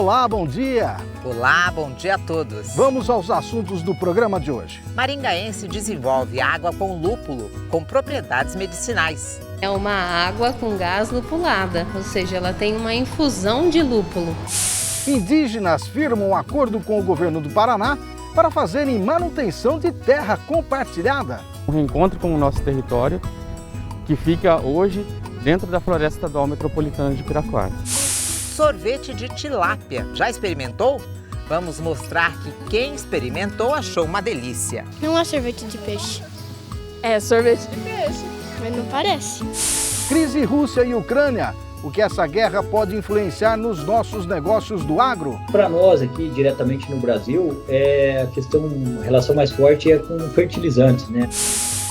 Olá, bom dia! Olá, bom dia a todos! Vamos aos assuntos do programa de hoje. Maringaense desenvolve água com lúpulo, com propriedades medicinais. É uma água com gás lupulada, ou seja, ela tem uma infusão de lúpulo. Indígenas firmam um acordo com o governo do Paraná para fazerem manutenção de terra compartilhada. Um reencontro com o nosso território, que fica hoje dentro da Floresta Estadual Metropolitana de Piraquara. Sorvete de tilápia. Já experimentou? Vamos mostrar que quem experimentou achou uma delícia. Não é sorvete de peixe. É sorvete de peixe. Mas não parece. Crise Rússia e Ucrânia. O que essa guerra pode influenciar nos nossos negócios do agro? Para nós aqui, diretamente no Brasil, a relação mais forte é com fertilizantes, né?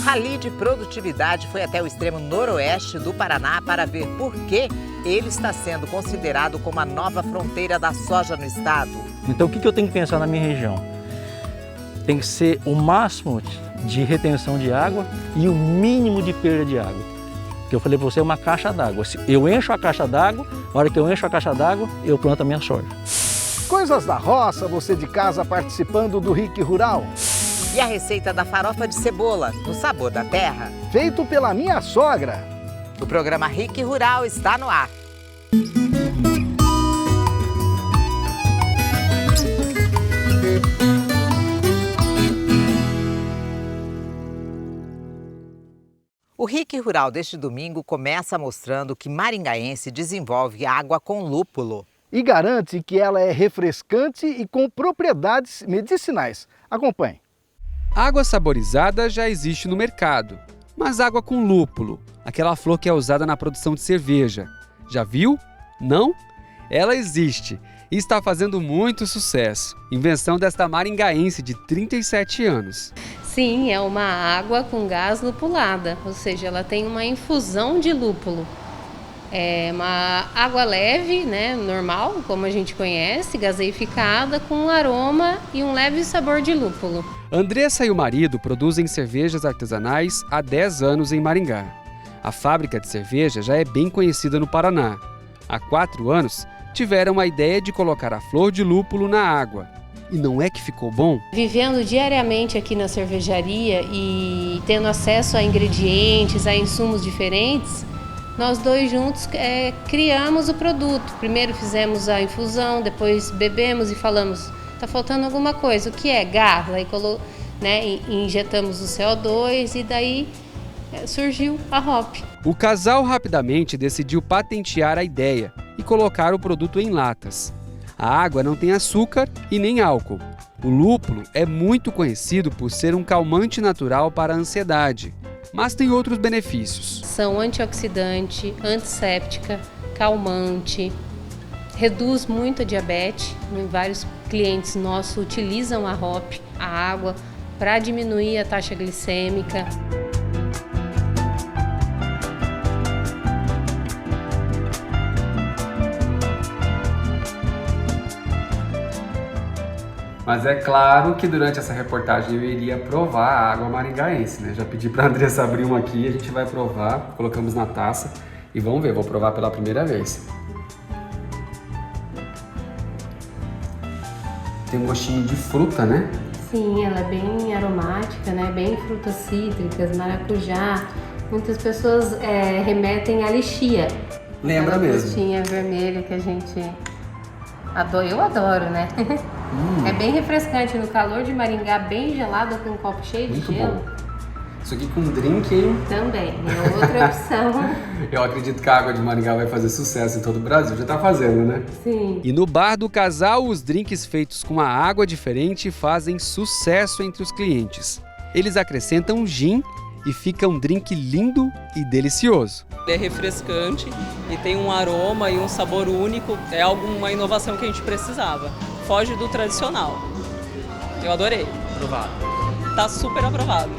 Rally de produtividade foi até o extremo noroeste do Paraná para ver por que ele está sendo considerado como a nova fronteira da soja no estado. Então o que eu tenho que pensar na minha região? Tem que ser o máximo de retenção de água e o mínimo de perda de água. Porque eu falei para você, é uma caixa d'água. Eu encho a caixa d'água, na hora que eu encho a caixa d'água, eu planto a minha soja. Coisas da roça, você de casa participando do RIC Rural. E a receita da farofa de cebola, no sabor da terra. Feito pela minha sogra. O programa RIC Rural está no ar. O RIC Rural deste domingo começa mostrando que Maringaense desenvolve água com lúpulo. E garante que ela é refrescante e com propriedades medicinais. Acompanhe. Água saborizada já existe no mercado, mas água com lúpulo, aquela flor que é usada na produção de cerveja. Já viu? Não? Ela existe e está fazendo muito sucesso. Invenção desta maringaense de 37 anos. Sim, é uma água com gás lupulada, ou seja, ela tem uma infusão de lúpulo. É uma água leve, né, normal, como a gente conhece, gaseificada, com um aroma e um leve sabor de lúpulo. Andressa e o marido produzem cervejas artesanais há 10 anos em Maringá. A fábrica de cerveja já é bem conhecida no Paraná. Há 4 anos, tiveram a ideia de colocar a flor de lúpulo na água. E não é que ficou bom? Vivendo diariamente aqui na cervejaria e tendo acesso a ingredientes, a insumos diferentes, nós dois juntos criamos o produto. Primeiro fizemos a infusão, depois bebemos e falamos, tá faltando alguma coisa. O que é? Gás. Aí injetamos o CO2 e daí surgiu a hop. O casal rapidamente decidiu patentear a ideia e colocar o produto em latas. A água não tem açúcar e nem álcool. O lúpulo é muito conhecido por ser um calmante natural para a ansiedade, mas tem outros benefícios. São antioxidante, antisséptica, calmante, reduz muito a diabetes. Vários clientes nossos utilizam a hop, a água, para diminuir a taxa glicêmica. Mas é claro que durante essa reportagem eu iria provar a água maringaense, né? Já pedi para a Andressa abrir uma aqui, a gente vai provar, colocamos na taça e vamos ver, vou provar pela primeira vez. Tem um gostinho de fruta, né? Sim, ela é bem aromática, né? Bem frutas cítricas, maracujá. Muitas pessoas remetem à lixia. Lembra mesmo. Frutinha vermelha que a gente adora, eu adoro, né? É bem refrescante no calor de Maringá, bem gelado, com um copo cheio de gelo. Bom. Isso aqui com drink, hein? Também, é outra opção. Eu acredito que a água de Maringá vai fazer sucesso em todo o Brasil, já tá fazendo, né? Sim. E no bar do casal, os drinks feitos com a água diferente fazem sucesso entre os clientes. Eles acrescentam gin e fica um drink lindo e delicioso. É refrescante e tem um aroma e um sabor único, é uma inovação que a gente precisava. Foge do tradicional. Eu adorei. Aprovado. Tá super aprovado.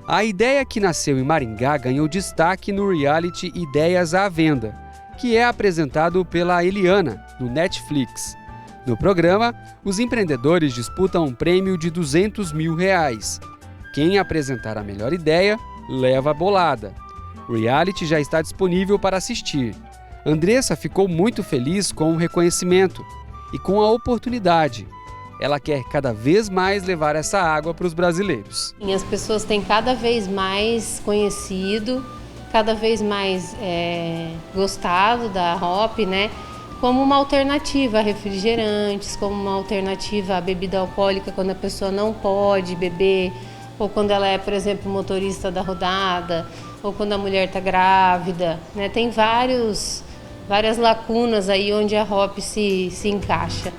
A ideia que nasceu em Maringá ganhou destaque no reality Ideias à Venda, que é apresentado pela Eliana, no Netflix. No programa, os empreendedores disputam um prêmio de R$200 mil. Quem apresentar a melhor ideia, leva a bolada. O reality já está disponível para assistir. Andressa ficou muito feliz com o reconhecimento e com a oportunidade. Ela quer cada vez mais levar essa água para os brasileiros. E as pessoas têm cada vez mais conhecido, cada vez mais gostado da hop, né? Como uma alternativa a refrigerantes, como uma alternativa à bebida alcoólica quando a pessoa não pode beber, ou quando ela é, por exemplo, motorista da rodada, ou quando a mulher está grávida, né? Tem várias lacunas aí onde a hop se encaixa.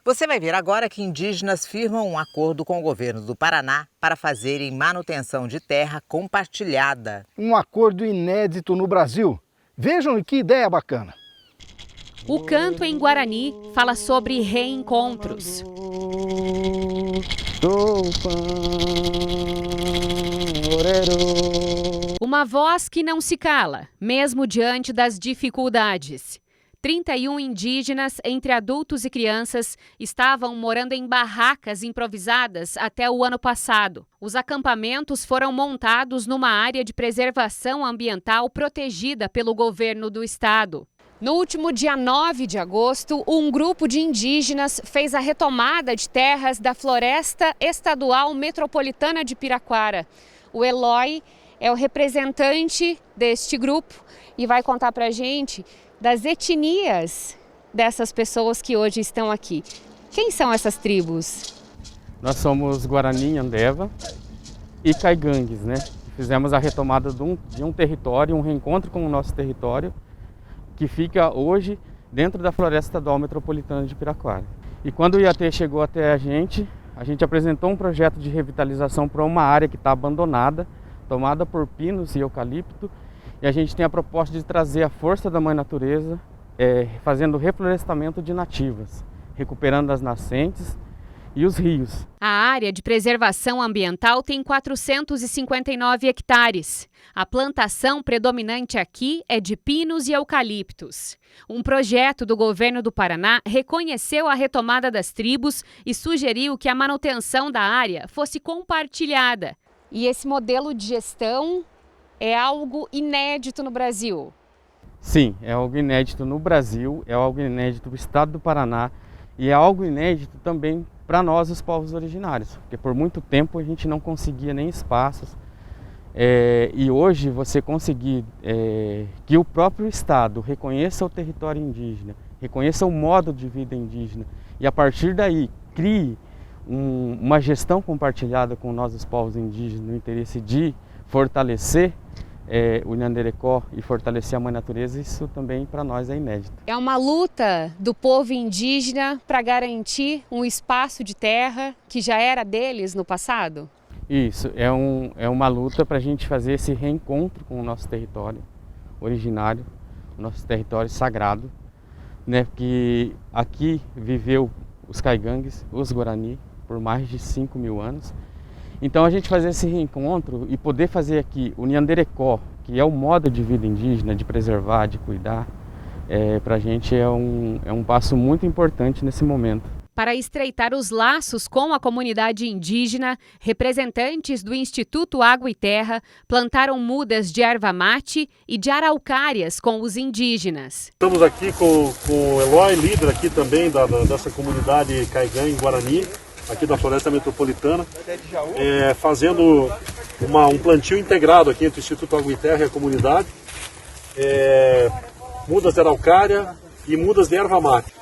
Você vai ver agora que indígenas firmam um acordo com o governo do Paraná para fazerem manutenção de terra compartilhada. Um acordo inédito no Brasil. Vejam que ideia bacana. O canto em Guarani fala sobre reencontros. Uma voz que não se cala, mesmo diante das dificuldades. 31 indígenas, entre adultos e crianças, estavam morando em barracas improvisadas até o ano passado. Os acampamentos foram montados numa área de preservação ambiental protegida pelo governo do estado. No último dia 9 de agosto, um grupo de indígenas fez a retomada de terras da Floresta Estadual Metropolitana de Piraquara. O Eloy é o representante deste grupo e vai contar pra gente das etnias dessas pessoas que hoje estão aqui. Quem são essas tribos? Nós somos Guarani, Andeva e Caigangues, né? Fizemos a retomada de um território, um reencontro com o nosso território, que fica hoje dentro da Floresta Estadual Metropolitana de Piraquara. E quando o IAT chegou até a gente apresentou um projeto de revitalização para uma área que está abandonada, tomada por pinos e eucalipto, e a gente tem a proposta de trazer a força da mãe natureza, fazendo reflorestamento de nativas, recuperando as nascentes e os rios. A área de preservação ambiental tem 459 hectares. A plantação predominante aqui é de pinos e eucaliptos. Um projeto do governo do Paraná reconheceu a retomada das tribos e sugeriu que a manutenção da área fosse compartilhada. E esse modelo de gestão é algo inédito no Brasil. Sim, é algo inédito no Brasil, é algo inédito no estado do Paraná e é algo inédito também para nós, os povos originários, porque por muito tempo a gente não conseguia nem espaços e hoje você conseguir que o próprio estado reconheça o território indígena, reconheça o modo de vida indígena e a partir daí crie uma gestão compartilhada com nós, os povos indígenas, no interesse de fortalecer o Nhanderecó e fortalecer a mãe natureza, isso também para nós é inédito. É uma luta do povo indígena para garantir um espaço de terra que já era deles no passado? Isso, é uma luta para a gente fazer esse reencontro com o nosso território originário, o nosso território sagrado, né? Porque aqui viveu os Caigangues, os Guarani, por mais de 5.000 anos. Então a gente fazer esse reencontro e poder fazer aqui o Nhanderecó, que é o modo de vida indígena, de preservar, de cuidar, para a gente é um passo muito importante nesse momento. Para estreitar os laços com a comunidade indígena, representantes do Instituto Água e Terra plantaram mudas de erva mate e de araucárias com os indígenas. Estamos aqui com o Eloy, líder aqui também dessa comunidade Caigangue Guarani, aqui da Floresta Metropolitana, fazendo um plantio integrado aqui entre o Instituto Água e Terra e a comunidade, mudas de araucária e mudas de erva mate.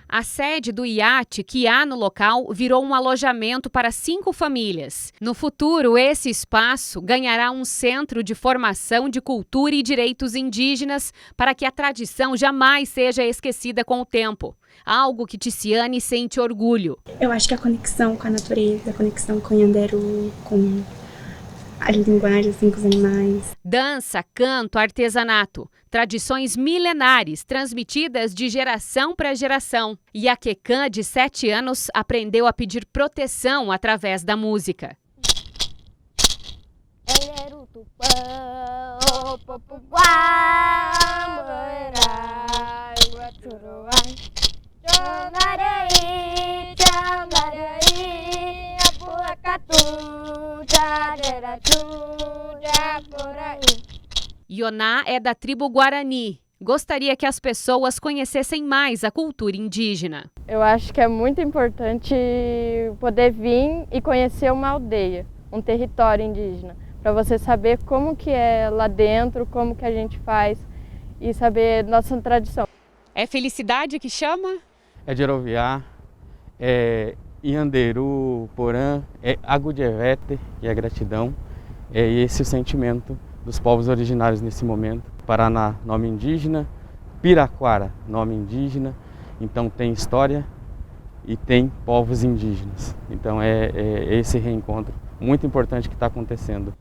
A sede do iate que há no local virou um alojamento para 5 famílias. No futuro, esse espaço ganhará um centro de formação de cultura e direitos indígenas para que a tradição jamais seja esquecida com o tempo. Algo que Ticiane sente orgulho. Eu acho que a conexão com a natureza, a conexão com o Nhanderu, com a linguagem assim, com os animais. Dança, canto, artesanato, tradições milenares transmitidas de geração para geração. E a Quecã, de 7 anos, aprendeu a pedir proteção através da música. Ioná é da tribo Guarani. Gostaria que as pessoas conhecessem mais a cultura indígena. Eu acho que é muito importante poder vir e conhecer uma aldeia, um território indígena, para você saber como que é lá dentro, como que a gente faz e saber nossa tradição. É felicidade que chama? É Jeroviá, é Ianderu, Porã, é Agudjevete, que é gratidão. É esse o sentimento dos povos originários nesse momento. Paraná, nome indígena, Piraquara, nome indígena, então tem história e tem povos indígenas. Então é esse reencontro muito importante que está acontecendo.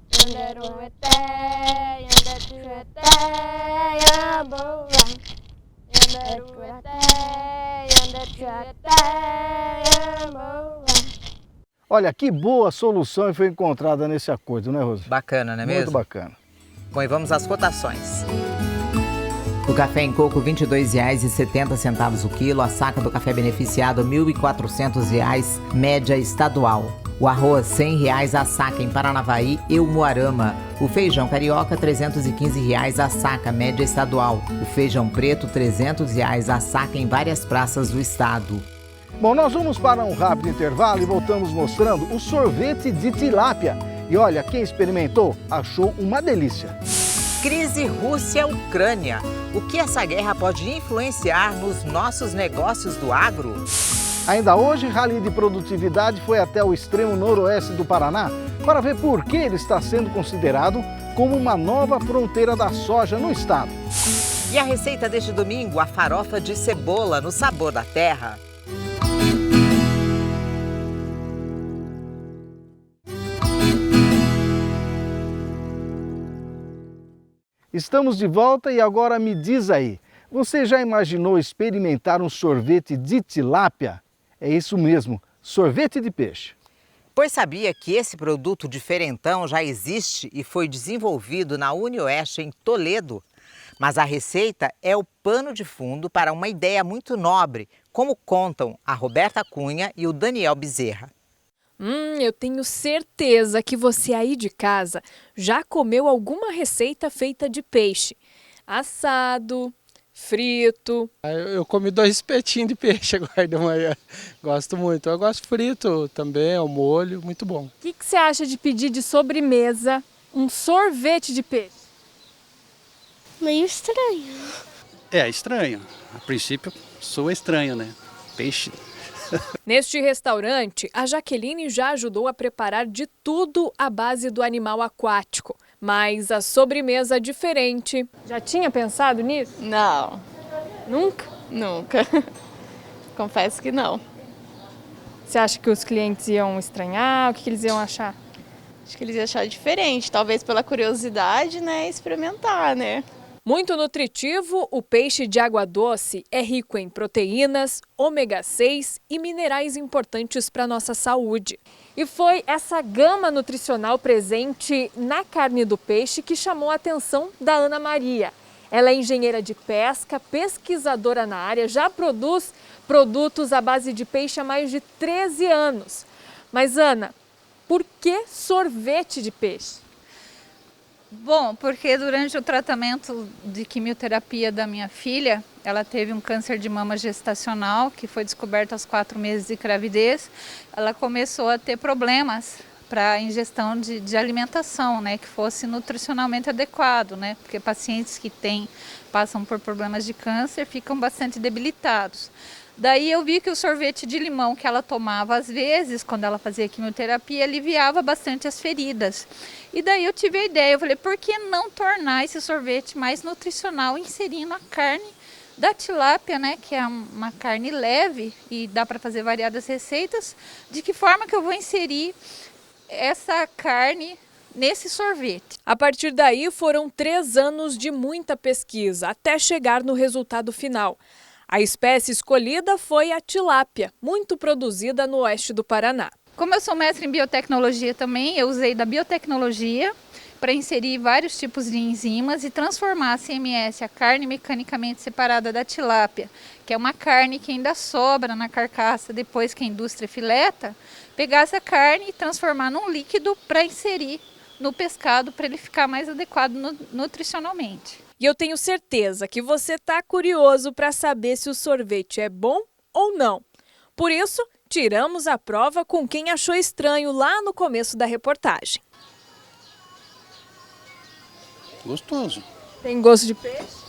Olha, que boa solução foi encontrada nesse acordo, né, Rosa? Bacana, não é mesmo? Muito bacana. Bom, e vamos às cotações. O café em coco, R$ 22,70 o quilo. A saca do café beneficiado, R$ 1.400, média estadual. O arroz, R$ 100 a saca em Paranavaí e Umuarama. O feijão carioca, R$ 315 a saca, média estadual. O feijão preto, R$ 300 a saca em várias praças do estado. Bom, nós vamos para um rápido intervalo e voltamos mostrando o sorvete de tilápia. E olha, quem experimentou achou uma delícia. Crise Rússia-Ucrânia. O que essa guerra pode influenciar nos nossos negócios do agro? Ainda hoje, Rally de Produtividade foi até o extremo noroeste do Paraná para ver por que ele está sendo considerado como uma nova fronteira da soja no estado. E a receita deste domingo, a farofa de cebola no sabor da terra. Estamos de volta e agora me diz aí, você já imaginou experimentar um sorvete de tilápia? É isso mesmo, sorvete de peixe. Pois sabia que esse produto diferentão já existe e foi desenvolvido na UniOeste em Toledo? Mas a receita é o pano de fundo para uma ideia muito nobre, como contam a Roberta Cunha e o Daniel Bezerra. Eu tenho certeza que você aí de casa já comeu alguma receita feita de peixe. Assado, frito. Eu comi 2 espetinhos de peixe agora de manhã. Gosto muito. Eu gosto frito também, ao molho, muito bom. O que você acha de pedir de sobremesa um sorvete de peixe? Meio estranho. É estranho. A princípio, soa estranho, né? Peixe. Neste restaurante, a Jaqueline já ajudou a preparar de tudo à base do animal aquático. Mas a sobremesa é diferente. Já tinha pensado nisso? Não. Nunca? Nunca. Confesso que não. Você acha que os clientes iam estranhar? O que eles iam achar? Acho que eles iam achar diferente. Talvez pela curiosidade, né? Experimentar, né? Muito nutritivo, o peixe de água doce é rico em proteínas, ômega 6 e minerais importantes para a nossa saúde. E foi essa gama nutricional presente na carne do peixe que chamou a atenção da Ana Maria. Ela é engenheira de pesca, pesquisadora na área, já produz produtos à base de peixe há mais de 13 anos. Mas Ana, por que sorvete de peixe? Bom, porque durante o tratamento de quimioterapia da minha filha, ela teve um câncer de mama gestacional, que foi descoberto aos 4 meses de gravidez. Ela começou a ter problemas para a ingestão de alimentação, né, que fosse nutricionalmente adequado, né, porque pacientes que passam por problemas de câncer ficam bastante debilitados. Daí eu vi que o sorvete de limão que ela tomava às vezes, quando ela fazia quimioterapia, aliviava bastante as feridas. E daí eu tive a ideia, eu falei, por que não tornar esse sorvete mais nutricional, inserindo a carne da tilápia, né, que é uma carne leve e dá para fazer variadas receitas. De que forma que eu vou inserir essa carne nesse sorvete. A partir daí foram 3 anos de muita pesquisa até chegar no resultado final. A espécie escolhida foi a tilápia, muito produzida no oeste do Paraná. Como eu sou mestre em biotecnologia também, eu usei da biotecnologia para inserir vários tipos de enzimas e transformar a CMS, a carne mecanicamente separada da tilápia, que é uma carne que ainda sobra na carcaça depois que a indústria fileta, pegar essa carne e transformar num líquido para inserir no pescado para ele ficar mais adequado nutricionalmente. E eu tenho certeza que você está curioso para saber se o sorvete é bom ou não. Por isso, tiramos a prova com quem achou estranho lá no começo da reportagem. Gostoso. Tem gosto de peixe?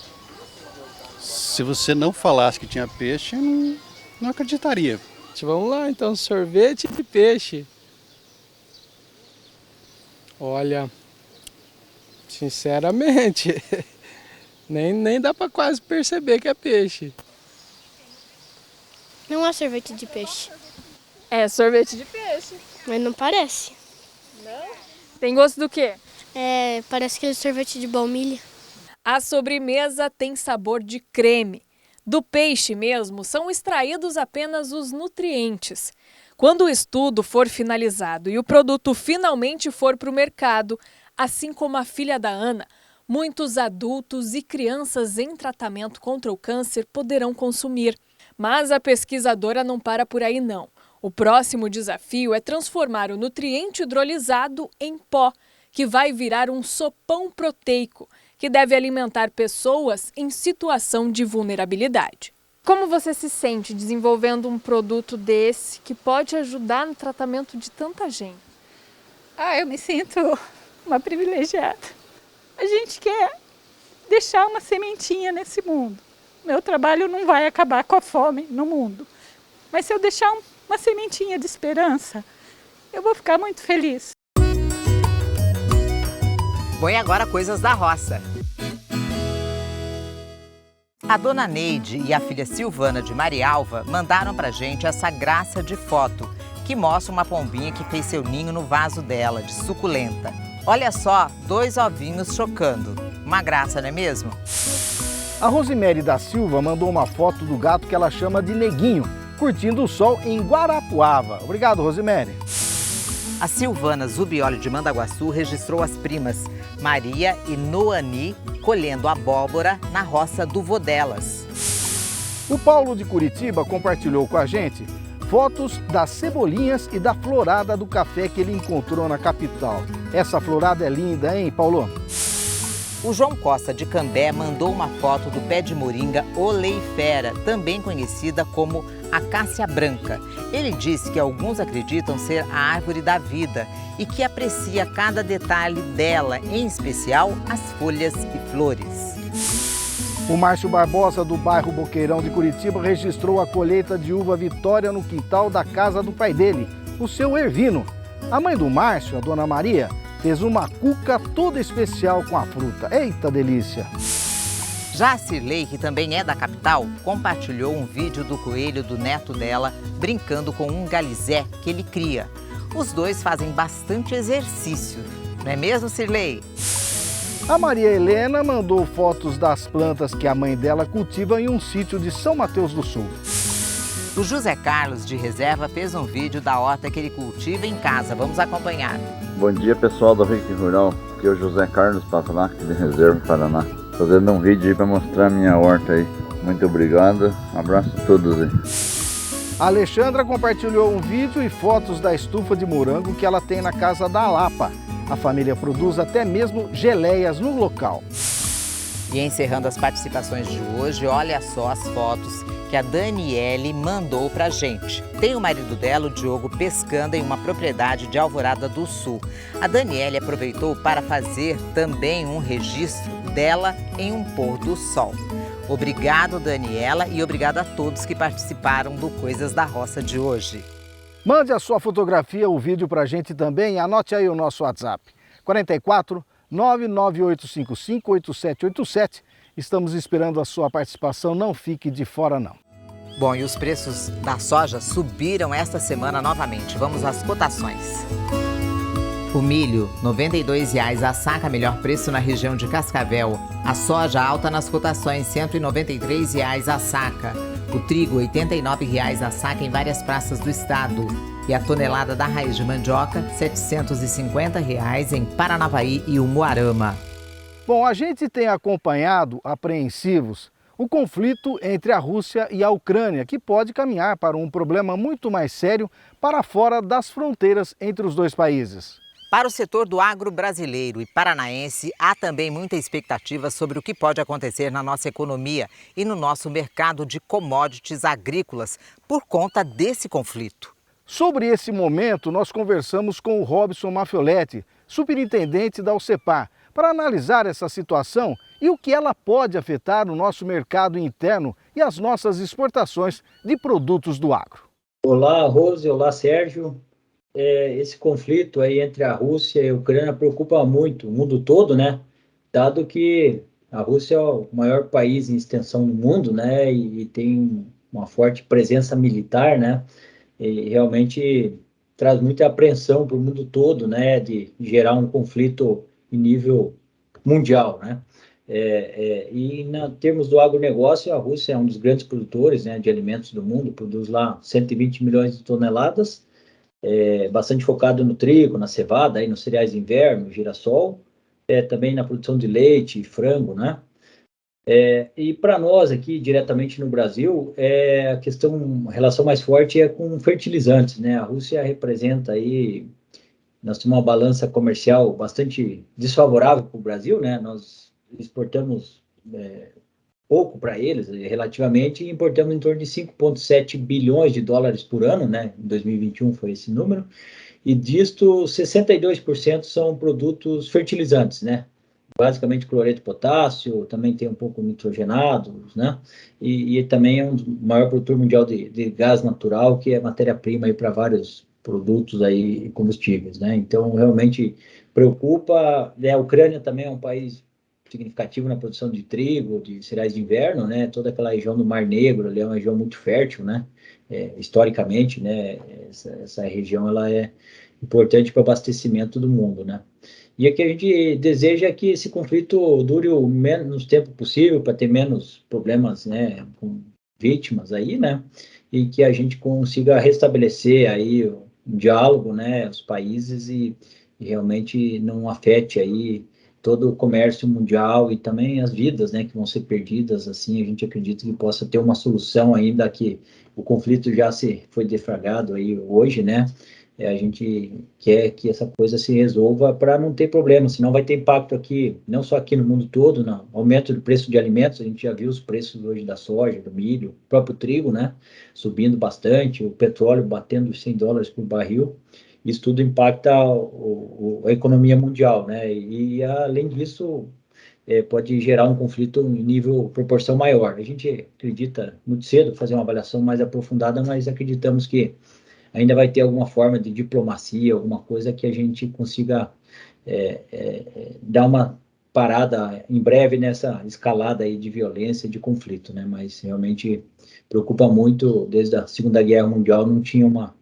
Se você não falasse que tinha peixe, eu não acreditaria. Vamos lá, então, sorvete de peixe. Olha, sinceramente, nem dá para quase perceber que é peixe. Não é sorvete de peixe. É sorvete de peixe. Mas não parece. Não? Tem gosto do quê? Parece aquele sorvete de baunilha. A sobremesa tem sabor de creme. Do peixe mesmo, são extraídos apenas os nutrientes. Quando o estudo for finalizado e o produto finalmente for para o mercado, assim como a filha da Ana, muitos adultos e crianças em tratamento contra o câncer poderão consumir. Mas a pesquisadora não para por aí não. O próximo desafio é transformar o nutriente hidrolisado em pó, que vai virar um sopão proteico, que deve alimentar pessoas em situação de vulnerabilidade. Como você se sente desenvolvendo um produto desse que pode ajudar no tratamento de tanta gente? Eu me sinto uma privilegiada. A gente quer deixar uma sementinha nesse mundo. Meu trabalho não vai acabar com a fome no mundo. Mas se eu deixar uma sementinha de esperança, eu vou ficar muito feliz. Bom, e agora coisas da roça. A dona Neide e a filha Silvana de Marialva mandaram pra gente essa graça de foto, que mostra uma pombinha que fez seu ninho no vaso dela, de suculenta. Olha só, 2 ovinhos chocando. Uma graça, não é mesmo? A Rosemary da Silva mandou uma foto do gato que ela chama de Neguinho, curtindo o sol em Guarapuava. Obrigado, Rosemary. A Silvana Zubioli de Mandaguaçu registrou as primas Maria e Noani colhendo abóbora na roça do vô delas. O Paulo de Curitiba compartilhou com a gente fotos das cebolinhas e da florada do café que ele encontrou na capital. Essa florada é linda, hein, Paulo? O João Costa de Cambé mandou uma foto do pé de moringa oleifera, também conhecida como acácia branca. Ele disse que alguns acreditam ser a árvore da vida e que aprecia cada detalhe dela, em especial as folhas e flores. O Márcio Barbosa, do bairro Boqueirão de Curitiba, registrou a colheita de uva Vitória no quintal da casa do pai dele, o seu Ervino. A mãe do Márcio, a dona Maria, fez uma cuca toda especial com a fruta. Eita delícia! Já a Cirlei, que também é da capital, compartilhou um vídeo do coelho do neto dela brincando com um galizé que ele cria. Os dois fazem bastante exercício, não é mesmo, Cirlei? A Maria Helena mandou fotos das plantas que a mãe dela cultiva em um sítio de São Mateus do Sul. O José Carlos, de Reserva, fez um vídeo da horta que ele cultiva em casa. Vamos acompanhar. Bom dia, pessoal do Rick Rural. Aqui é o José Carlos Pasalac, de Reserva, Paraná. Fazendo um vídeo aí para mostrar a minha horta aí. Muito obrigado. Um abraço a todos aí. A Alexandra compartilhou um vídeo e fotos da estufa de morango que ela tem na casa da Lapa. A família produz até mesmo geleias no local. E encerrando as participações de hoje, olha só as fotos que a Daniele mandou pra gente. Tem o marido dela, o Diogo, pescando em uma propriedade de Alvorada do Sul. A Daniele aproveitou para fazer também um registro dela em um pôr do sol. Obrigado, Daniela, e obrigado a todos que participaram do Coisas da Roça de hoje. Mande a sua fotografia ou vídeo pra gente também. Anote aí o nosso WhatsApp. 44 99855 8787. Estamos esperando a sua participação. Não fique de fora, não. Bom, e os preços da soja subiram esta semana novamente. Vamos às cotações. O milho, R$ 92,00 a saca, melhor preço na região de Cascavel. A soja alta nas cotações, R$ 193,00 a saca. O trigo, R$ 89,00 a saca em várias praças do estado. E a tonelada da raiz de mandioca, R$ 750,00 em Paranavaí e Umuarama. Bom, a gente tem acompanhado, apreensivos, o conflito entre a Rússia e a Ucrânia, que pode caminhar para um problema muito mais sério para fora das fronteiras entre os dois países. Para o setor do agro brasileiro e paranaense, há também muita expectativa sobre o que pode acontecer na nossa economia e no nosso mercado de commodities agrícolas por conta desse conflito. Sobre esse momento, nós conversamos com o Robson Mafioletti, superintendente da UCEPAR, para analisar essa situação e o que ela pode afetar no nosso mercado interno e as nossas exportações de produtos do agro. Olá, Rose, olá, Sérgio. Esse conflito aí entre a Rússia e a Ucrânia preocupa muito o mundo todo, né? Dado que a Rússia é o maior país em extensão no mundo, né? E tem uma forte presença militar, né? E realmente traz muita apreensão para o mundo todo, né? De gerar um conflito em nível mundial, né? E em termos do agronegócio, a Rússia é um dos grandes produtores, né, de alimentos do mundo, produz lá 120 milhões de toneladas, bastante focado no trigo, na cevada, aí nos cereais de inverno, girassol, também na produção de leite e frango, né? E para nós aqui, diretamente no Brasil, a relação mais forte é com fertilizantes, né? A Rússia representa aí, nós temos uma balança comercial bastante desfavorável para o Brasil, né? Nós exportamos pouco para eles, relativamente, e importamos em torno de 5,7 bilhões de dólares por ano, né? Em 2021 foi esse número, e disto 62% são produtos fertilizantes, né? Basicamente cloreto de potássio, também tem um pouco nitrogenados, né? E também é o maior produtor mundial de gás natural, que é matéria-prima para vários produtos aí combustíveis, né? Então, realmente preocupa, né? A Ucrânia também é um país significativo na produção de trigo, de cereais de inverno, né? Toda aquela região do Mar Negro ali é uma região muito fértil, né? Historicamente, né? Essa região ela é importante para o abastecimento do mundo, né? E aqui a gente deseja que esse conflito dure o menos tempo possível para ter menos problemas, né? Com vítimas aí, né? E que a gente consiga restabelecer aí o diálogo, né? Os países e realmente não afete aí todo o comércio mundial e também as vidas, né, que vão ser perdidas. Assim, a gente acredita que possa ter uma solução, ainda que o conflito já foi deflagrado aí hoje, né? A gente quer que essa coisa se resolva para não ter problema, senão vai ter impacto aqui, não só aqui no mundo todo, no aumento do preço de alimentos. A gente já viu os preços hoje da soja, do milho, o próprio trigo, né, subindo bastante, o petróleo batendo $100 por barril. Isso tudo impacta a economia mundial, né? E além disso, pode gerar um conflito em nível, proporção maior. A gente acredita muito cedo fazer uma avaliação mais aprofundada, mas acreditamos que ainda vai ter alguma forma de diplomacia, alguma coisa que a gente consiga dar uma parada em breve nessa escalada aí de violência, de conflito, né? Mas realmente preocupa muito. Desde a Segunda Guerra Mundial não tinha um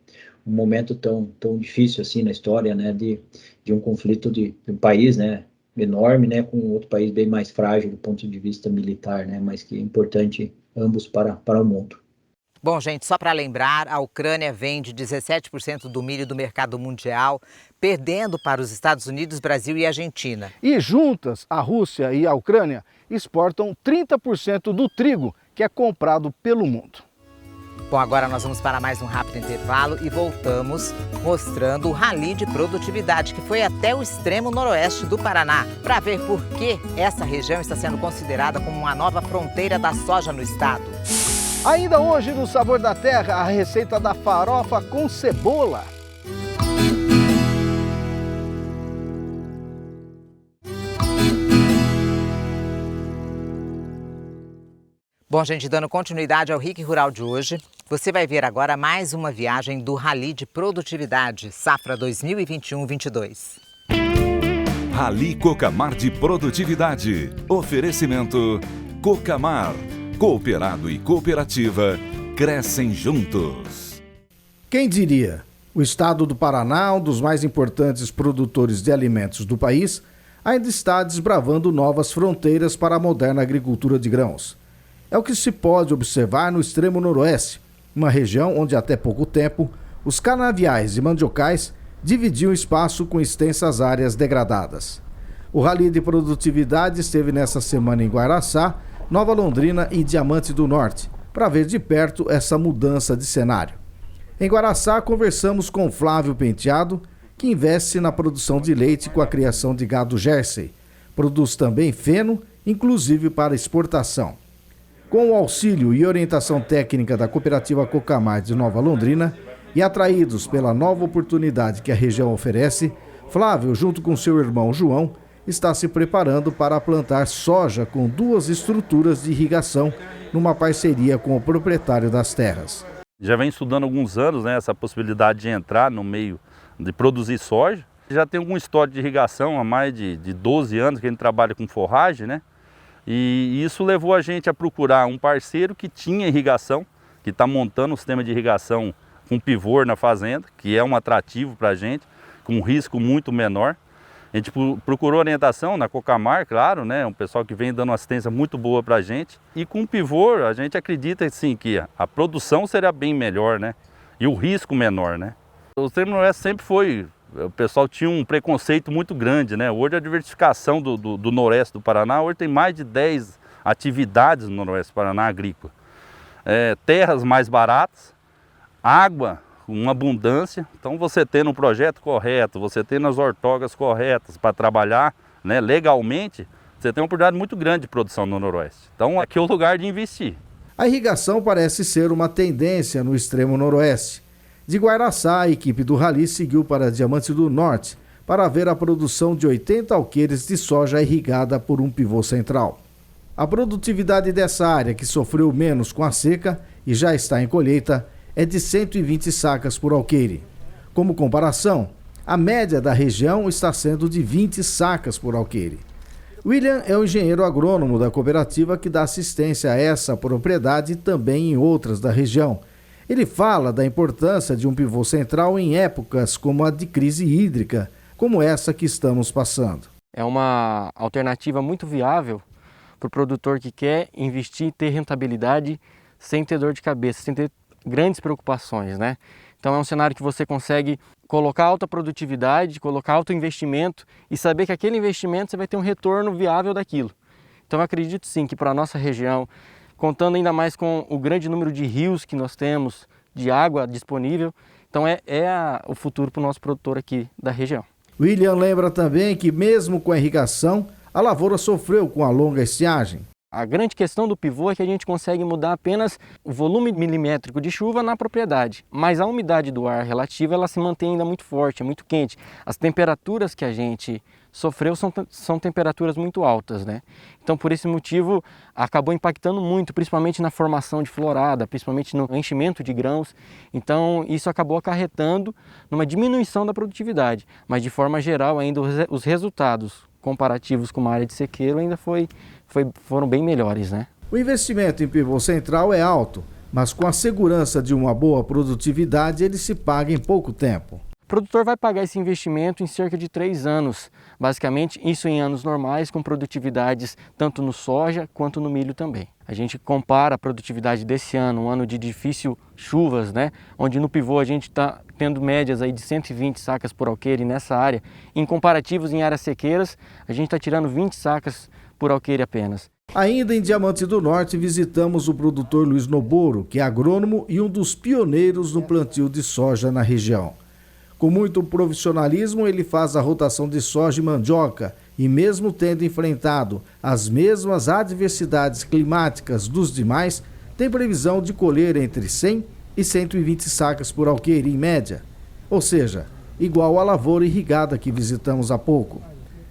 momento tão difícil assim na história, né, de um conflito de um país, né, enorme, né, com outro país bem mais frágil do ponto de vista militar, né, mas que é importante ambos para o mundo. Bom, gente, só para lembrar, a Ucrânia vende 17% do milho do mercado mundial, perdendo para os Estados Unidos, Brasil e Argentina. E juntas, a Rússia e a Ucrânia exportam 30% do trigo que é comprado pelo mundo. Bom, agora nós vamos para mais um rápido intervalo e voltamos mostrando o rally de produtividade que foi até o extremo noroeste do Paraná, para ver por que essa região está sendo considerada como uma nova fronteira da soja no estado. Ainda hoje no Sabor da Terra, a receita da farofa com cebola. Bom, gente, dando continuidade ao RIC Rural de hoje, você vai ver agora mais uma viagem do Rally de Produtividade, safra 2021-22. Rally Cocamar de Produtividade. Oferecimento Cocamar. Cooperado e cooperativa crescem juntos. Quem diria? O estado do Paraná, um dos mais importantes produtores de alimentos do país, ainda está desbravando novas fronteiras para a moderna agricultura de grãos. É o que se pode observar no extremo noroeste, uma região onde até pouco tempo os canaviais e mandiocais dividiam espaço com extensas áreas degradadas. O Rally de Produtividade esteve nesta semana em Guaraçá, Nova Londrina e Diamante do Norte, para ver de perto essa mudança de cenário. Em Guaraçá, conversamos com Flávio Penteado, que investe na produção de leite com a criação de gado Jersey. Produz também feno, inclusive para exportação. Com o auxílio e orientação técnica da cooperativa Cocamar de Nova Londrina e atraídos pela nova oportunidade que a região oferece, Flávio, junto com seu irmão João, está se preparando para plantar soja com 2 estruturas de irrigação numa parceria com o proprietário das terras. Já vem estudando há alguns anos, né, essa possibilidade de entrar no meio de produzir soja. Já tem algum histórico de irrigação há mais de 12 anos que a gente trabalha com forragem, né? E isso levou a gente a procurar um parceiro que tinha irrigação, que está montando um sistema de irrigação com pivô na fazenda, que é um atrativo para a gente, com um risco muito menor. A gente procurou orientação na Cocamar, claro, né? Um pessoal que vem dando uma assistência muito boa para a gente. E com o pivô, a gente acredita sim, que a produção será bem melhor, né? E o risco menor, né? O extremo noroeste sempre foi, o pessoal tinha um preconceito muito grande, né? Hoje a diversificação do noroeste do Paraná, hoje tem mais de 10 atividades no noroeste do Paraná agrícola. Terras mais baratas, água, uma abundância. Então você tendo um projeto correto, você tendo as ortogas corretas para trabalhar, né, legalmente, você tem uma oportunidade muito grande de produção no noroeste. Então aqui é o lugar de investir. A irrigação parece ser uma tendência no extremo noroeste. De Guaraçá, a equipe do Rally seguiu para Diamante do Norte para ver a produção de 80 alqueires de soja irrigada por um pivô central. A produtividade dessa área, que sofreu menos com a seca e já está em colheita, é de 120 sacas por alqueire. Como comparação, a média da região está sendo de 20 sacas por alqueire. William é o engenheiro agrônomo da cooperativa que dá assistência a essa propriedade e também em outras da região. Ele fala da importância de um pivô central em épocas como a de crise hídrica, como essa que estamos passando. É uma alternativa muito viável para o produtor que quer investir e ter rentabilidade sem ter dor de cabeça, sem ter grandes preocupações, né? Então é um cenário que você consegue colocar alta produtividade, colocar alto investimento e saber que aquele investimento você vai ter um retorno viável daquilo. Então eu acredito sim que para a nossa região, contando ainda mais com o grande número de rios que nós temos, de água disponível, então o futuro para o nosso produtor aqui da região. William lembra também que mesmo com a irrigação, a lavoura sofreu com a longa estiagem. A grande questão do pivô é que a gente consegue mudar apenas o volume milimétrico de chuva na propriedade, mas a umidade do ar relativa ela se mantém ainda muito forte, é muito quente. As temperaturas que a gente sofreu são temperaturas muito altas, né? Então por esse motivo acabou impactando muito, principalmente na formação de florada, principalmente no enchimento de grãos. Então isso acabou acarretando numa diminuição da produtividade, mas de forma geral ainda os resultados comparativos com uma área de sequeiro ainda foram bem melhores, né? O investimento em pivô central é alto, mas com a segurança de uma boa produtividade ele se paga em pouco tempo. O produtor vai pagar esse investimento em cerca de 3 anos, basicamente isso em anos normais com produtividades tanto no soja quanto no milho também. A gente compara a produtividade desse ano, um ano de difícil chuvas, né? Onde no pivô a gente está tendo médias aí de 120 sacas por alqueire nessa área. Em comparativos em áreas sequeiras, a gente está tirando 20 sacas por alqueire apenas. Ainda em Diamante do Norte, visitamos o produtor Luiz Noboro, que é agrônomo e um dos pioneiros no plantio de soja na região. Com muito profissionalismo, ele faz a rotação de soja e mandioca e mesmo tendo enfrentado as mesmas adversidades climáticas dos demais, tem previsão de colher entre 100 e 120 sacas por alqueire em média, ou seja, igual à lavoura irrigada que visitamos há pouco.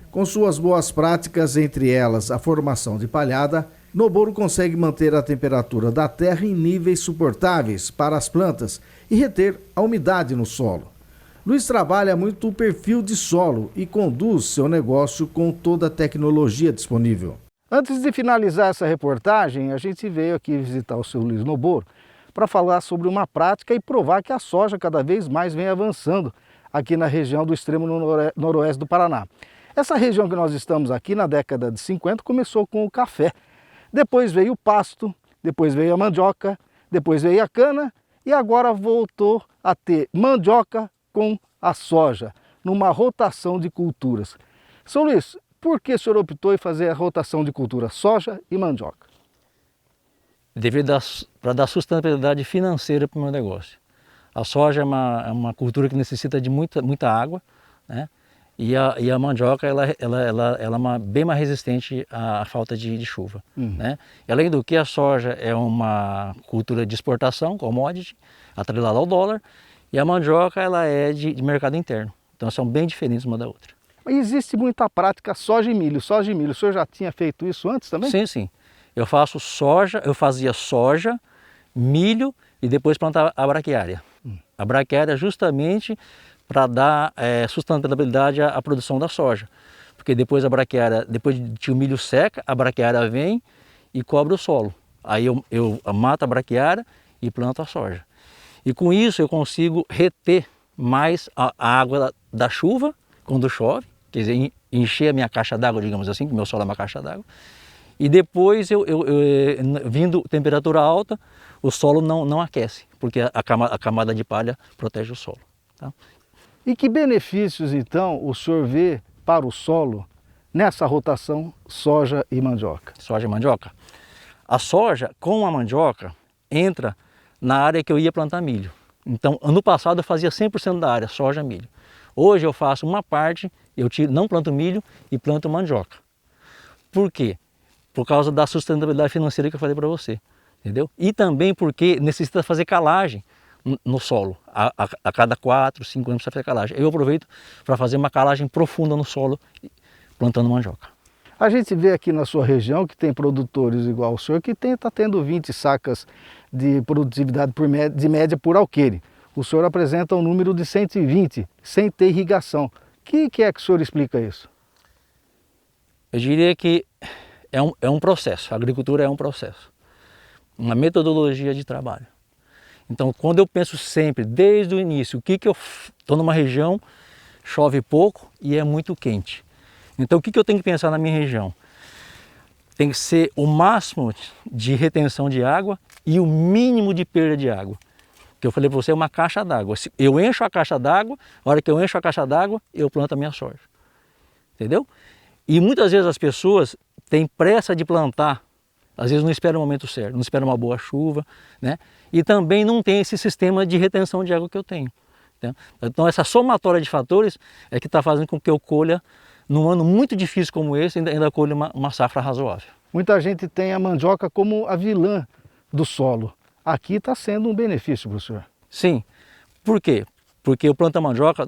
Com suas boas práticas, entre elas a formação de palhada, Noboro consegue manter a temperatura da terra em níveis suportáveis para as plantas e reter a umidade no solo. Luiz trabalha muito o perfil de solo e conduz seu negócio com toda a tecnologia disponível. Antes de finalizar essa reportagem, a gente veio aqui visitar o seu Luiz Noboro para falar sobre uma prática e provar que a soja cada vez mais vem avançando aqui na região do extremo noroeste do Paraná. Essa região que nós estamos aqui na década de 50 começou com o café, depois veio o pasto, depois veio a mandioca, depois veio a cana e agora voltou a ter mandioca com a soja, numa rotação de culturas. São Luís, por que o senhor optou em fazer a rotação de cultura soja e mandioca? Para dar sustentabilidade financeira para o meu negócio. A soja é uma cultura que necessita de muita água, né? E a mandioca ela é bem mais resistente à falta de chuva. Né? E além do que, a soja é uma cultura de exportação, commodity, atrelada ao dólar, e a mandioca ela é de mercado interno. Então são bem diferentes uma da outra. Mas existe muita prática soja e milho, soja e milho. O senhor já tinha feito isso antes também? Sim, sim. Eu fazia soja, milho e depois plantava a braquiária. A braquiária justamente para dar sustentabilidade à produção da soja. Porque depois depois que o milho seca, a braquiária vem e cobre o solo. Aí eu mato a braquiária e planto a soja. E com isso eu consigo reter mais a água da chuva quando chove, quer dizer, encher a minha caixa d'água, digamos assim, que meu solo é uma caixa d'água. E depois, vindo temperatura alta, o solo não aquece, porque a camada de palha protege o solo. Tá? E que benefícios, então, o senhor vê para o solo nessa rotação soja e mandioca? Soja e mandioca? A soja, com a mandioca, entra na área que eu ia plantar milho. Então, ano passado eu fazia 100% da área, soja e milho. Hoje eu faço uma parte, não planto milho e planto mandioca. Por quê? Por causa da sustentabilidade financeira que eu falei para você, entendeu? E também porque necessita fazer calagem no solo. A cada 4, 5 anos precisa fazer calagem. Eu aproveito para fazer uma calagem profunda no solo, plantando mandioca. A gente vê aqui na sua região que tem produtores igual ao senhor que está tendo 20 sacas de produtividade de média por alqueire. O senhor apresenta um número de 120, sem ter irrigação. O que é que o senhor explica isso? Eu diria que é um processo, a agricultura é um processo, uma metodologia de trabalho. Então, quando eu penso sempre, desde o início, o que eu estou numa região, chove pouco e é muito quente. Então, o que eu tenho que pensar na minha região? Tem que ser o máximo de retenção de água e o mínimo de perda de água. Que eu falei para você, é uma caixa d'água. Eu encho a caixa d'água, a hora que eu encho a caixa d'água, eu planto a minha soja. Entendeu? E muitas vezes as pessoas têm pressa de plantar, às vezes não esperam o momento certo, não esperam uma boa chuva, né? E também não tem esse sistema de retenção de água que eu tenho. Né? Então essa somatória de fatores é que está fazendo com que eu colha, num ano muito difícil como esse, ainda colha uma safra razoável. Muita gente tem a mandioca como a vilã do solo. Aqui está sendo um benefício para o senhor. Sim. Por quê? Porque eu planto a mandioca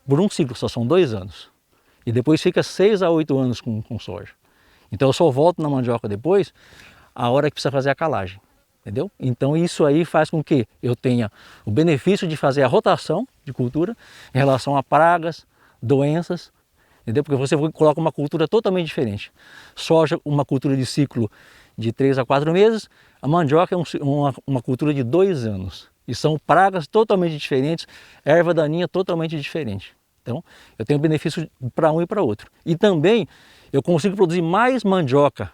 por um ciclo, só são 2 anos. E depois fica 6 a 8 anos com soja. Então eu só volto na mandioca depois, a hora que precisa fazer a calagem. Entendeu? Então isso aí faz com que eu tenha o benefício de fazer a rotação de cultura em relação a pragas, doenças, entendeu? Porque você coloca uma cultura totalmente diferente. Soja, uma cultura de ciclo de 3 a 4 meses, a mandioca é uma cultura de 2 anos. E são pragas totalmente diferentes, erva daninha totalmente diferente. Então, eu tenho benefício para um e para outro. E também, eu consigo produzir mais mandioca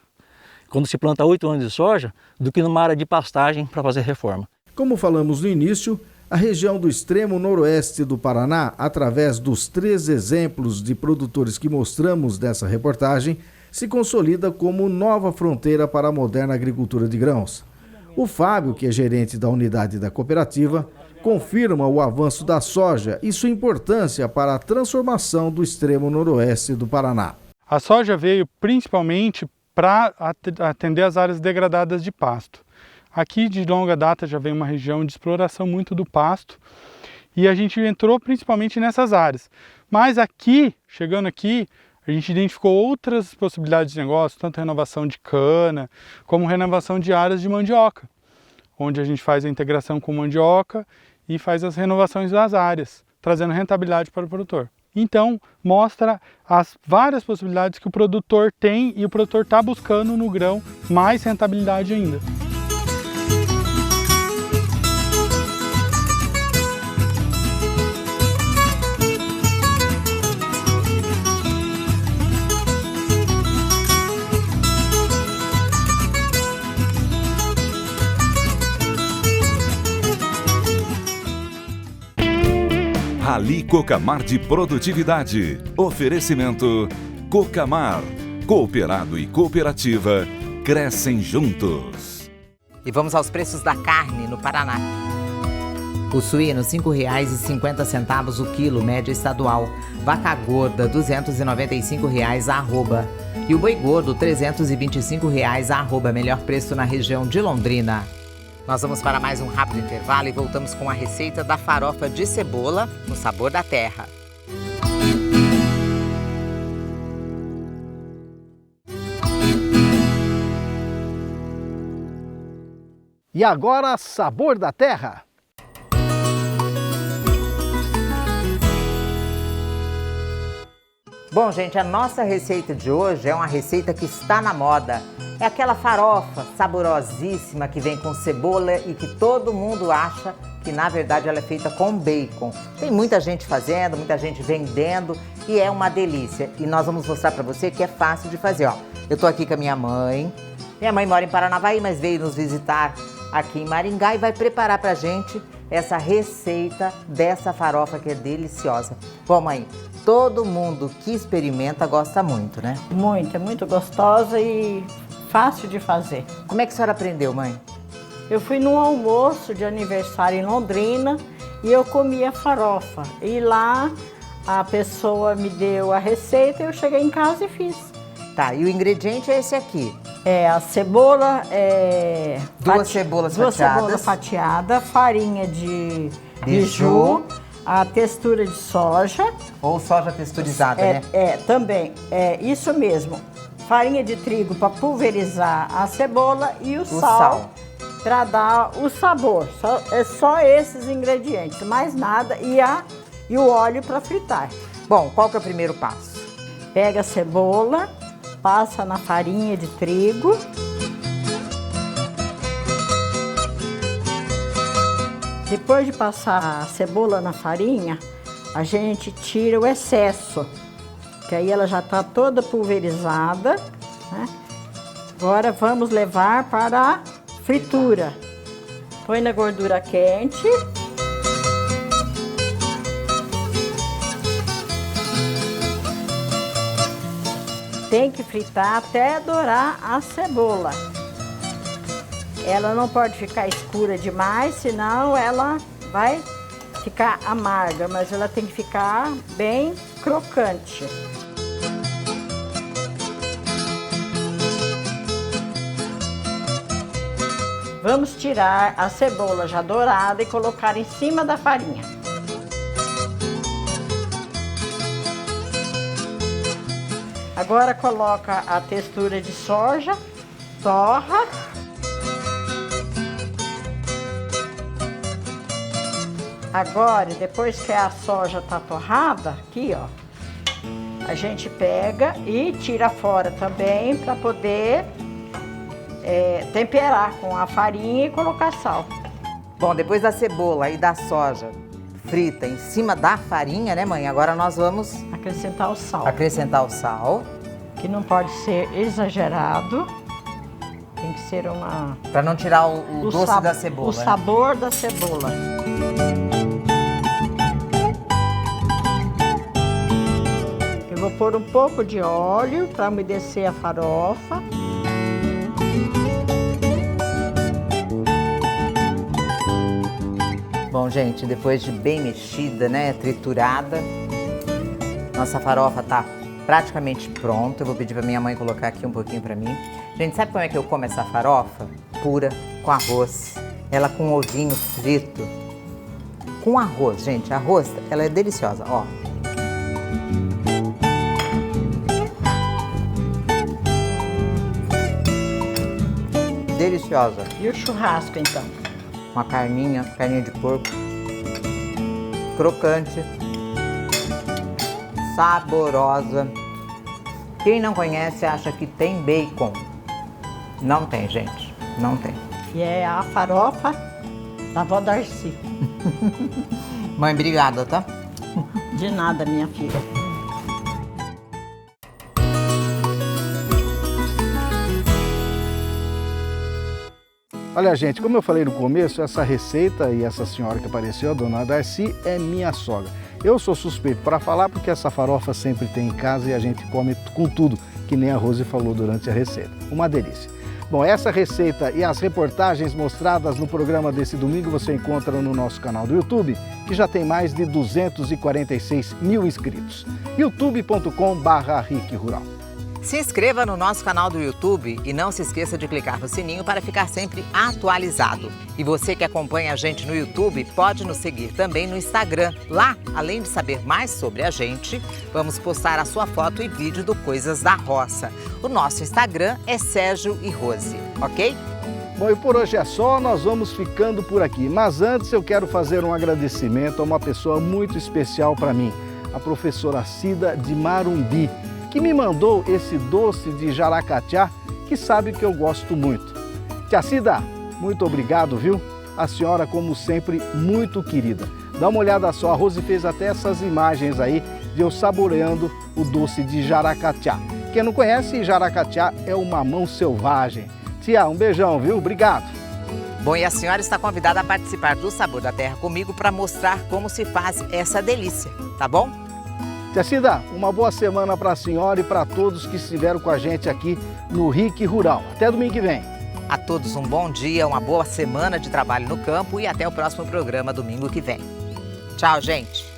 quando se planta 8 anos de soja do que numa área de pastagem para fazer reforma. Como falamos no início, a região do extremo noroeste do Paraná, através dos 3 exemplos de produtores que mostramos nessa reportagem, se consolida como nova fronteira para a moderna agricultura de grãos. O Fábio, que é gerente da unidade da cooperativa, confirma o avanço da soja e sua importância para a transformação do extremo noroeste do Paraná. A soja veio principalmente para atender as áreas degradadas de pasto. Aqui de longa data já vem uma região de exploração muito do pasto e a gente entrou principalmente nessas áreas. Mas aqui, chegando aqui, a gente identificou outras possibilidades de negócio, tanto renovação de cana, como renovação de áreas de mandioca, onde a gente faz a integração com mandioca e faz as renovações das áreas, trazendo rentabilidade para o produtor. Então, mostra as várias possibilidades que o produtor tem e o produtor está buscando no grão mais rentabilidade ainda. Rally Cocamar de Produtividade. Oferecimento Cocamar. Cooperado e cooperativa crescem juntos. E vamos aos preços da carne no Paraná. O suíno, R$ 5,50 o quilo, média estadual. Vaca gorda, R$ 295 a arroba. E o boi gordo, R$ 325 a arroba, melhor preço na região de Londrina. Nós vamos para mais um rápido intervalo e voltamos com a receita da farofa de cebola no sabor da terra. E agora, sabor da terra. Bom, gente, a nossa receita de hoje é uma receita que está na moda. É aquela farofa saborosíssima que vem com cebola e que todo mundo acha que, na verdade, ela é feita com bacon. Tem muita gente fazendo, muita gente vendendo e é uma delícia. E nós vamos mostrar para você que é fácil de fazer, ó. Eu tô aqui com a minha mãe. Minha mãe mora em Paranavaí, mas veio nos visitar aqui em Maringá e vai preparar pra gente essa receita dessa farofa que é deliciosa. Bom, mãe, todo mundo que experimenta gosta muito, né? Muito, é muito gostosa e fácil de fazer. Como é que a senhora aprendeu, mãe? Eu fui num almoço de aniversário em Londrina e eu comi a farofa. E lá a pessoa me deu a receita e eu cheguei em casa e fiz. Tá, e o ingrediente é esse aqui. É a cebola, duas cebolas fatiadas, farinha de biju, a textura de soja. Ou soja texturizada, né? Também, isso mesmo. Farinha de trigo para pulverizar a cebola e o sal. Para dar o sabor. É só esses ingredientes, mais nada. E o óleo para fritar. Bom, qual que é o primeiro passo? Pega a cebola, passa na farinha de trigo. Depois de passar a cebola na farinha, a gente tira o excesso, que aí ela já está toda pulverizada, né? Agora vamos levar para a fritura. Põe na gordura quente. Tem que fritar até dourar a cebola. Ela não pode ficar escura demais, senão ela vai ficar amarga, mas ela tem que ficar bem crocante. Vamos tirar a cebola já dourada e colocar em cima da farinha. Agora coloca a textura de soja, torra. Agora, depois que a soja está torrada, aqui ó, a gente pega e tira fora também para poder temperar com a farinha e colocar sal. Bom, depois da cebola e da soja frita em cima da farinha, né, mãe? Agora nós vamos acrescentar o sal. Acrescentar o sal. Que não pode ser exagerado. Tem que ser uma... Para não tirar o doce da cebola. O sabor da cebola. Eu vou pôr um pouco de óleo para umedecer a farofa. Bom, gente, depois de bem mexida, né, triturada, nossa farofa tá praticamente pronta. Eu vou pedir pra minha mãe colocar aqui um pouquinho pra mim. Gente, sabe como é que eu como essa farofa? Pura, com arroz. Ela com ovinho frito. Com arroz, gente. Arroz, ela é deliciosa, ó. Deliciosa. E o churrasco, então? Uma carninha de porco. Crocante. Saborosa. Quem não conhece acha que tem bacon. Não tem, gente. Não tem. E é a farofa da avó Darcy. Mãe, obrigada, tá? De nada, minha filha. Olha, gente, como eu falei no começo, essa receita e essa senhora que apareceu, a dona Darcy, é minha sogra. Eu sou suspeito para falar porque essa farofa sempre tem em casa e a gente come com tudo, que nem a Rose falou durante a receita. Uma delícia. Bom, essa receita e as reportagens mostradas no programa desse domingo você encontra no nosso canal do YouTube, que já tem mais de 246 mil inscritos. youtube.com/RicRural. Se inscreva no nosso canal do YouTube e não se esqueça de clicar no sininho para ficar sempre atualizado. E você que acompanha a gente no YouTube pode nos seguir também no Instagram. Lá, além de saber mais sobre a gente, vamos postar a sua foto e vídeo do Coisas da Roça. O nosso Instagram é Sérgio e Rose, ok? Bom, e por hoje é só, nós vamos ficando por aqui. Mas antes eu quero fazer um agradecimento a uma pessoa muito especial para mim, a professora Cida de Marumbi, que me mandou esse doce de jaracatiá, que sabe que eu gosto muito. Tia Cida, muito obrigado, viu? A senhora, como sempre, muito querida. Dá uma olhada só, a Rose fez até essas imagens aí de eu saboreando o doce de jaracatiá. Quem não conhece, jaracatiá é o mamão selvagem. Tia, um beijão, viu? Obrigado. Bom, e a senhora está convidada a participar do Sabor da Terra comigo para mostrar como se faz essa delícia, tá bom? Tia Cida, uma boa semana para a senhora e para todos que estiveram com a gente aqui no RIC Rural. Até domingo que vem. A todos um bom dia, uma boa semana de trabalho no campo e até o próximo programa domingo que vem. Tchau, gente!